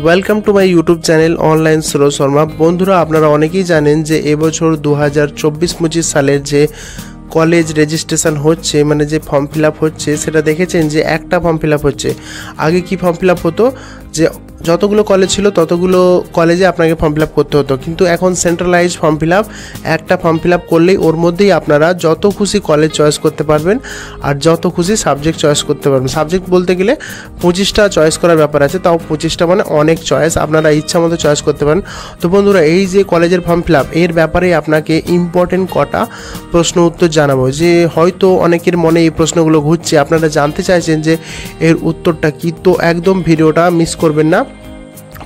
Welcome to my YouTube channel online Suraj Sharma. বন্ধুরা, আপনারা অনেকেই জানেন যে এবছর 2024-25 সালের যে কলেজ রেজিস্ট্রেশন হচ্ছে, মানে যে ফর্ম ফিল আপ হচ্ছে, সেটা দেখেছেন যে একটা ফর্ম ফিল আপ হচ্ছে। আগে কি ফর্ম ফিল আপ হতো যে যতগুলো কলেজ ছিল ততগুলো কলেজে আপনাকে ফর্ম ফিল আপ করতে হতো, কিন্তু এখন সেন্ট্রালাইজ ফর্ম ফিল আপ। একটা ফর্ম ফিল আপ করলেই ওর মধ্যেই আপনারা যত খুশি কলেজ চয়েস করতে পারবেন আর যত খুশি সাবজেক্ট চয়েস করতে পারবেন। সাবজেক্ট বলতে গেলে 25টা চয়েস করার ব্যাপার আছে, তাও 25টা মানে অনেক চয়েস, আপনারা ইচ্ছা মতো চয়েস করতে পারেন। তো বন্ধুরা, এই যে কলেজের ফর্ম ফিল আপ, এর ব্যাপারে আপনাকে ইম্পর্টেন্ট কটা প্রশ্ন উত্তর জানাবো, যে হয়তো অনেকের মনে এই প্রশ্নগুলো ঘুরছে, আপনারা জানতে চাইছেন যে এর উত্তরটা কী। তো একদম ভিডিওটা মিস করবেন না,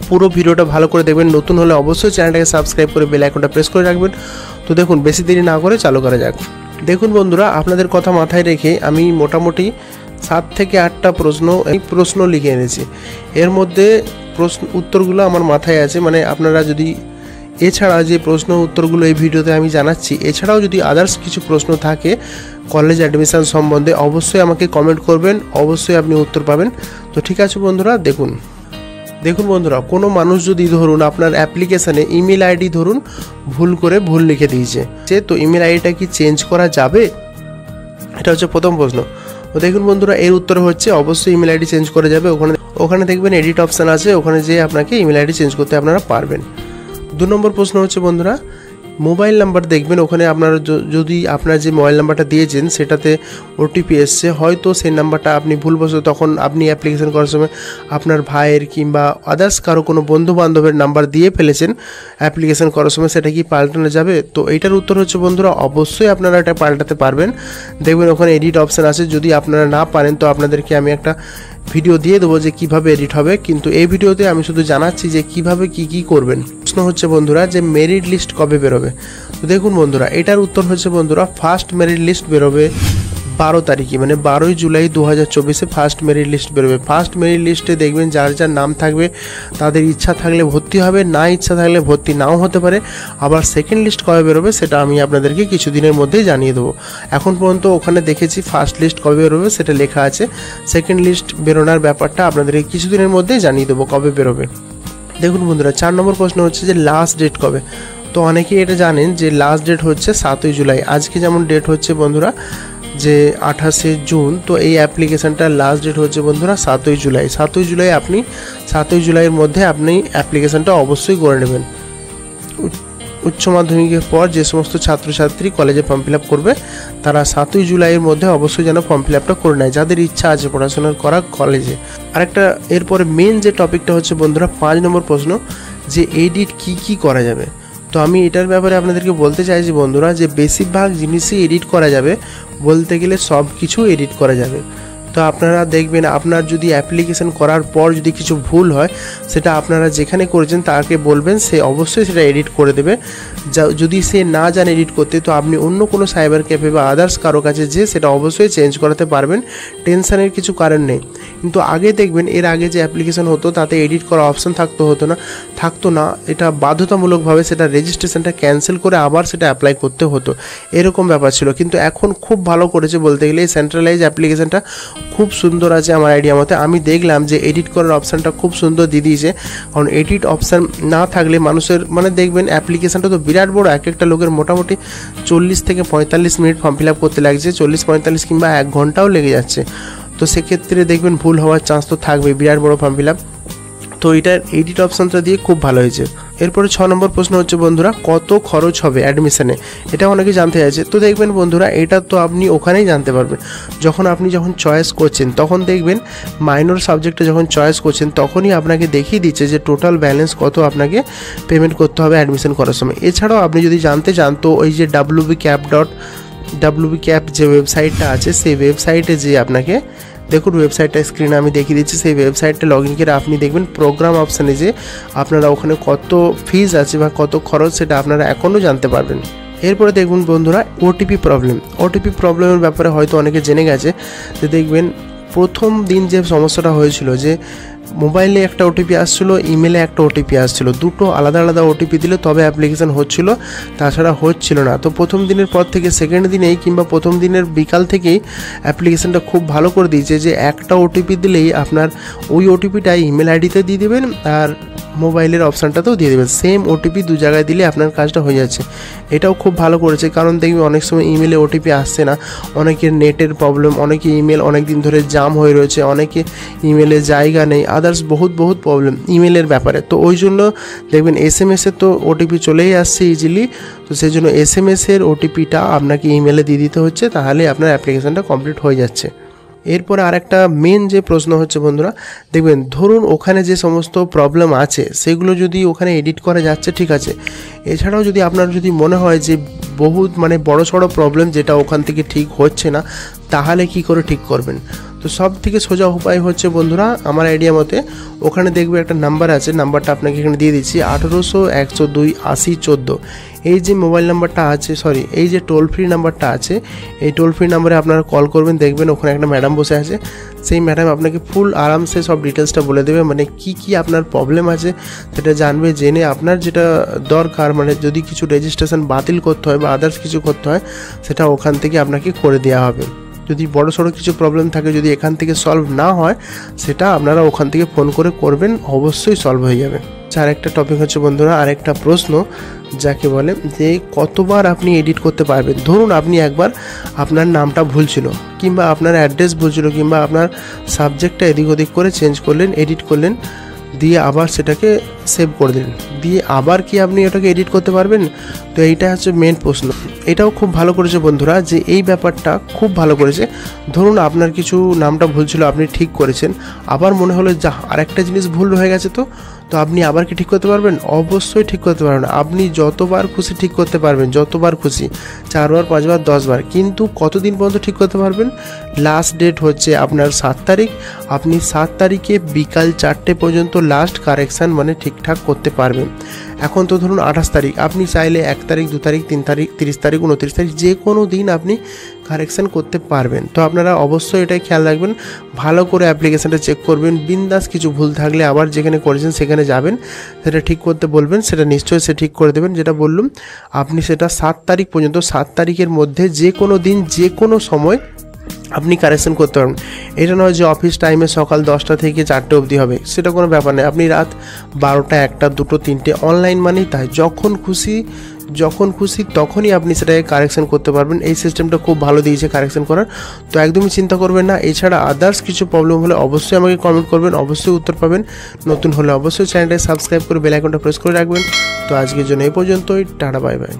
পুরো ভিডিওটা ভালো করে দেখবেন। নতুন হলে অবশ্যই চ্যানেলটাকে সাবস্ক্রাইব করে বেল আইকনটা প্রেস করে রাখবেন। তো দেখুন, বেশি দেরি না করে চালু করা যাক। দেখুন বন্ধুরা, আপনাদের কথা মাথায় রেখে আমি মোটামুটি 7 থেকে 8টা প্রশ্ন লিখে এনেছি। এর মধ্যে উত্তরগুলো আমার মাথায় আছে, মানে আপনারা যদি এছাড়া যে প্রশ্ন উত্তরগুলো এই ভিডিওতে আমি জানাচ্ছি, এছাড়াও যদি আদার্স কিছু প্রশ্ন থাকে কলেজ অ্যাডমিশন সম্বন্ধে, অবশ্যই আমাকে কমেন্ট করবেন, অবশ্যই আপনি উত্তর পাবেন। তো ঠিক আছে বন্ধুরা, দেখুন বন্ধুরা, কোনো মানুষ যদি ধরুন আপনার অ্যাপ্লিকেশানে ইমেল আইডি ধরুন ভুল লিখে দিয়েছে, তো ইমেল আইডিটা কি চেঞ্জ করা যাবে? এটা হচ্ছে প্রথম প্রশ্ন। তো দেখুন বন্ধুরা, এর উত্তর হচ্ছে অবশ্যই ইমেল আইডি চেঞ্জ করা যাবে। ওখানে দেখবেন এডিট অপশান আছে, ওখানে যেয়ে আপনাকে ইমেল আইডি চেঞ্জ করতে আপনারা পারবেন। 2 নম্বর প্রশ্ন হচ্ছে বন্ধুরা, মোবাইল নাম্বার দেখবেন ওখানে আপনারা যদি আপনার যে মোবাইল নাম্বারটা দিয়েছেন সেটাতে ওটিপি এসছে, হয়তো সেই নাম্বারটা আপনি ভুলবশত তখন আপনি অ্যাপ্লিকেশন করার সময় আপনার ভাইয়ের কিংবা আদার্স কারো কোনো বন্ধু বান্ধবের নাম্বার দিয়ে ফেলেছেন অ্যাপ্লিকেশন করার সময়, সেটা কি পাল্টানো যাবে? তো এইটার উত্তর হচ্ছে বন্ধুরা, অবশ্যই আপনারা এটা পাল্টাতে পারবেন। দেখবেন ওখানে এডিট অপশান আছে, যদি আপনারা না পারেন তো আপনাদেরকে আমি একটা ভিডিও দিয়ে দেবো যে কিভাবে এডিট হবে, কিন্তু এই ভিডিওতে আমি শুধু জানাচ্ছি যে কিভাবে কি করবেন। প্রশ্ন হচ্ছে বন্ধুরা যে মেরিট লিস্ট কবে বেরোবে? তো দেখুন বন্ধুরা, এটার উত্তর হচ্ছে বন্ধুরা, ফার্স্ট মেরিট লিস্ট বেরোবে 12 তারিখে, মানে 12ই জুলাই 2024-এ ফার্স্ট মেরিট লিস্ট বেরোবে। ফার্স্ট মেরিট লিস্টে দেখবেন যার নাম থাকবে তাদের ইচ্ছা থাকলে ভর্তি হবে, না ইচ্ছা থাকলে ভর্তি নাও হতে পারে। আবার সেকেন্ড লিস্ট কবে বেরোবে সেটা আমি আপনাদেরকে কিছুদিনের মধ্যেই জানিয়ে দেবো। এখন পর্যন্ত ওখানে দেখেছি ফার্স্ট লিস্ট কবে বেরোবে সেটা লেখা আছে, সেকেন্ড লিস্ট বেরোনোর ব্যাপারটা আপনাদেরকে কিছুদিনের মধ্যেই জানিয়ে দেবো কবে বেরোবে। দেখুন বন্ধুরা, 4 নম্বর প্রশ্ন হচ্ছে যে লাস্ট ডেট কবে? তো অনেকেই এটা জানেন যে লাস্ট ডেট হচ্ছে 7ই জুলাই। আজকে যেমন ডেট হচ্ছে বন্ধুরা যে 28শে জুন, তো এই অ্যাপ্লিকেশানটার লাস্ট ডেট হচ্ছে বন্ধুরা 7ই জুলাই। 7ই জুলাই আপনি 7ই জুলাইয়ের মধ্যে আপনি অ্যাপ্লিকেশানটা অবশ্যই করে নেবেন। উচ্চ মাধ্যমিকের পর যে সমস্ত ছাত্রছাত্রী কলেজে ফর্ম ফিল আপ করবে তারা 7ই জুলাইয়ের মধ্যে অবশ্যই যেন ফর্ম ফিল আপটা করে নেয়, যাদের ইচ্ছা আছে পড়াশোনা করা কলেজে। আরেকটা এরপরে মেন যে টপিকটা হচ্ছে বন্ধুরা 5 নম্বর প্রশ্ন, যে এডিট কি করা যাবে। তো আমি এটার ব্যাপারে আপনাদেরকে বলতে চাইছি বন্ধুরা, যে বেশিরভাগ জিনিসই এডিট করা যাবে, বলতে গেলে সব কিছু এডিট করা যাবে। তো আপনারা দেখবেন আপনার যদি অ্যাপ্লিকেশন করার পর যদি কিছু ভুল হয়, সেটা আপনারা যেখানে করেছেন তাকে বলবেন, সে অবশ্যই সেটা এডিট করে দেবে। যদি সে না জানে এডিট করতে, তো আপনি অন্য কোনো সাইবার ক্যাফে বা আদার্স কারো কাছে যেয়ে সেটা অবশ্যই চেঞ্জ করাতে পারবেন, টেনশানের কিছু কারণ নেই। কিন্তু আগে দেখবেন এর আগে যে অ্যাপ্লিকেশন হতো তাতে এডিট করার অপশান থাকতো না, এটা বাধ্যতামূলকভাবে সেটা রেজিস্ট্রেশনটা ক্যান্সেল করে আবার সেটা অ্যাপ্লাই করতে হতো, এরকম ব্যাপার ছিল। কিন্তু এখন খুব ভালো করেছে বলতে গেলে, এই সেন্ট্রালাইজ অ্যাপ্লিকেশনটা খুব সুন্দর আছে আমার আইডিয়া মতে। আমি দেখলাম যে এডিট করার অপশানটা খুব সুন্দর দিয়ে দিয়েছে, কারণ এডিট অপশান না থাকলে মানুষের মানে দেখবেন অ্যাপ্লিকেশানটা তো বিরাট বড়, একটা লোকের মোটামুটি 40 থেকে 45 মিনিট ফর্ম ফিল আপ করতে লাগছে, 40-45 কিংবা 1 ঘন্টাও লেগে যাচ্ছে। তো সেক্ষেত্রে দেখবেন ভুল হওয়ার চান্স তো থাকবে, বিরাট বড় ফর্ম ফিল আপ। তো এটার এডিট অপশানটা দিয়ে খুব ভালো হয়েছে। এরপরে 6 নম্বর প্রশ্ন হচ্ছে বন্ধুরা, কত খরচ হবে অ্যাডমিশনে? এটা অনেকে জানতে চাইছে। তো দেখবেন বন্ধুরা, এটা তো আপনি ওখানেই জানতে পারবেন আপনি যখন চয়েস করছেন, তখন দেখবেন মাইনর সাবজেক্টে যখন চয়েস করছেন তখনই আপনাকে দেখিয়ে দিচ্ছে যে টোটাল ব্যালেন্স কত আপনাকে পেমেন্ট করতে হবে অ্যাডমিশন করার সময়। এছাড়াও আপনি যদি জানতে চান তো ওই যে wbcap যে ওয়েবসাইটটা আছে, সেই ওয়েবসাইটে যে আপনাকে দেখুন, ওয়েবসাইটটা স্ক্রিনে আমি দেখিয়ে দিচ্ছি, সেই ওয়েবসাইটটা লগ ইন করে আপনি দেখবেন প্রোগ্রাম অপশানে যে আপনারা ওখানে কত ফিজ আছে বা কত খরচ সেটা আপনারা এখনও জানতে পারবেন। এরপরে দেখুন বন্ধুরা, ওটিপি প্রবলেমের ব্যাপারে হয়তো অনেকে জেনে গেছে, যে দেখবেন প্রথম দিন যে সমস্যাটা হয়েছিল, যে মোবাইলে একটা ওটিপি আসছিলো, ইমেলে একটা ওটিপি আসছিলো, দুটো আলাদা আলাদা ওটিপি দিলে তবে অ্যাপ্লিকেশান হচ্ছিলো, তাছাড়া হচ্ছিল না। তো প্রথম দিনের পর থেকে সেকেন্ড দিনেই কিংবা প্রথম দিনের বিকাল থেকেই অ্যাপ্লিকেশানটা খুব ভালো করে দিয়েছে যে একটা ওটিপি দিলেই আপনার ওই ওটিপিটা ইমেল আইডিতে দিয়ে দেবেন আর মোবাইলের অপশানটাতেও দিয়ে দেবেন। সেম ওটিপি দু জায়গায় দিলে আপনার কাজটা হয়ে যাচ্ছে। এটাও খুব ভালো করেছে, কারণ দেখবে অনেক সময় ইমেলে ওটিপি আসছে না, অনেকের নেটের প্রবলেম, অনেকে ইমেল অনেক দিন ধরে জাম হয়ে রয়েছে, অনেকে ইমেলে জায়গা নেই, আদার্স বহুত প্রবলেম ইমেলের ব্যাপারে। তো ওই জন্য দেখবেন SMS-এ তো ওটিপি চলেই আসছে ইজিলি, তো সেই জন্য SMS-এর ওটিপিটা আপনাকে ইমেলে দিয়ে দিতে হচ্ছে, তাহলে আপনার অ্যাপ্লিকেশানটা কমপ্লিট হয়ে যাচ্ছে। এরপরে আরেকটা মেন যে প্রশ্ন হচ্ছে বন্ধুরা, দেখবেন ধরুন ওখানে যে সমস্ত প্রবলেম আছে সেগুলো যদি ওখানে এডিট করা যাচ্ছে, ঠিক আছে, এছাড়াও যদি আপনার যদি মনে হয় যে বহুত বড় সড়ো প্রবলেম যেটা ওখান থেকে ঠিক হচ্ছে না, তাহলে কি করে ঠিক করবেন? তো সব থেকে সোজা উপায় হচ্ছে বন্ধুরা, আমার আইডিয়া মতে ওখানে দেখবে একটা নাম্বার আছে, নাম্বারটা আপনাকে এখানে দিয়ে দিচ্ছি, 1800-102-80-14। এই যে মোবাইল নাম্বারটা আছে, এই যে টোল ফ্রি নাম্বারটা আছে, এই টোল ফ্রি নাম্বারে আপনারা কল করবেন, দেখবেন ওখানে একটা ম্যাডাম বসে আছে, সেই ম্যাডাম আপনাকে ফুল আরামসে সব ডিটেলসটা বলে দেবে, কি আপনার প্রবলেম আছে সেটা জানবে, জেনে আপনার যেটা দরকার, যদি কিছু রেজিস্ট্রেশন বাতিল করতে হয় বা আদার্স কিছু করতে হয় সেটা ওখান থেকে আপনাকে করে দেওয়া হবে। যদি বড় সড়ো কিছু প্রবলেম থাকে, যদি এখান থেকে সলভ না হয়, সেটা আপনারা ওখান থেকে ফোন করে করবেন, অবশ্যই সলভ হয়ে যাবে। আরেকটা টপিক হচ্ছে বন্ধুরা, আরেকটা প্রশ্ন যাকে বলে যে কতবার আপনি এডিট করতে পারবেন। ধরুন আপনি একবার আপনার নামটা ভুল ছিল, কিংবা আপনার অ্যাড্রেস ভুল ছিল, কিংবা আপনার সাবজেক্টটা এদিক ওদিক করে চেঞ্জ করলেন, এডিট করলেন, দিয়ে আবার সেটাকে সেভ করে দিলেন, দিয়ে আবার কি আপনি ওটাকে এডিট করতে পারবেন? তো এইটা হচ্ছে মেন প্রশ্ন। এটাও খুব ভালো করেছে বন্ধুরা, যে এই ব্যাপারটা খুব ভালো করেছে। ধরুন আপনার কিছু নামটা ভুল ছিল, আপনি ঠিক করেছেন, আবার মনে হলো যা আরেকটা জিনিস ভুল হয়ে গেছে, তো আপনি আবার কি ঠিক করতে পারবেন? অবশ্যই ঠিক করতে পারবেন। আপনি যতবার খুশি ঠিক করতে পারবেন, যতবার খুশি, 4 বার 5 বার 10 বার। কিন্তু কতদিন পর্যন্ত ঠিক করতে পারবেন? লাস্ট ডেট হচ্ছে আপনার 7 তারিখ। আপনি 7 তারিখে বিকাল 4টে পর্যন্ত লাস্ট কারেকশান ঠিকঠাক করতে পারবেন। এখন তো ধরুন 28 তারিখ, আপনি চাইলে 1 তারিখ 2 তারিখ 3 তারিখ 30 তারিখ 29 তারিখ যে কোনো দিন আপনি কারেকশান করতে পারবেন। তো আপনারা অবশ্যই এটাই খেয়াল রাখবেন, ভালো করে অ্যাপ্লিকেশানটা চেক করবেন, বিন্দাস কিছু ভুল থাকলে আবার যেখানে করেছেন সেখানে যাবেন, সেটা ঠিক করতে বলবেন, সেটা নিশ্চয়ই সে ঠিক করে দেবেন। যেটা বললাম, আপনি সেটা 7 তারিখ পর্যন্ত, 7 তারিখের মধ্যে যে কোনো দিন যে কোনো সময় আপনি কারেকশন করতে পারবেন। এটা নয় যে অফিস টাইমে সকাল 10টা থেকে 4টে অবধি হবে, সেটা কোনো ব্যাপার নেই। আপনি রাত 12টা 1টা 2টো 3টে, অনলাইন তাই যখন খুশি তখনই আপনি সেটাকে কারেকশন করতে পারবেন। এই সিস্টেমটা খুব ভালো দিয়েছে কারেকশন করার, তো একদমই চিন্তা করবেন না। এছাড়া আদার্স কিছু প্রবলেম হলে অবশ্যই আমাকে কমেন্ট করবেন, অবশ্যই উত্তর পাবেন। নতুন হলে অবশ্যই চ্যানেলটাকে সাবস্ক্রাইব করে বেল আইকনটা প্রেস করে রাখবেন। তো আজকের জন্য এই পর্যন্তই, টাটা, বাই বাই।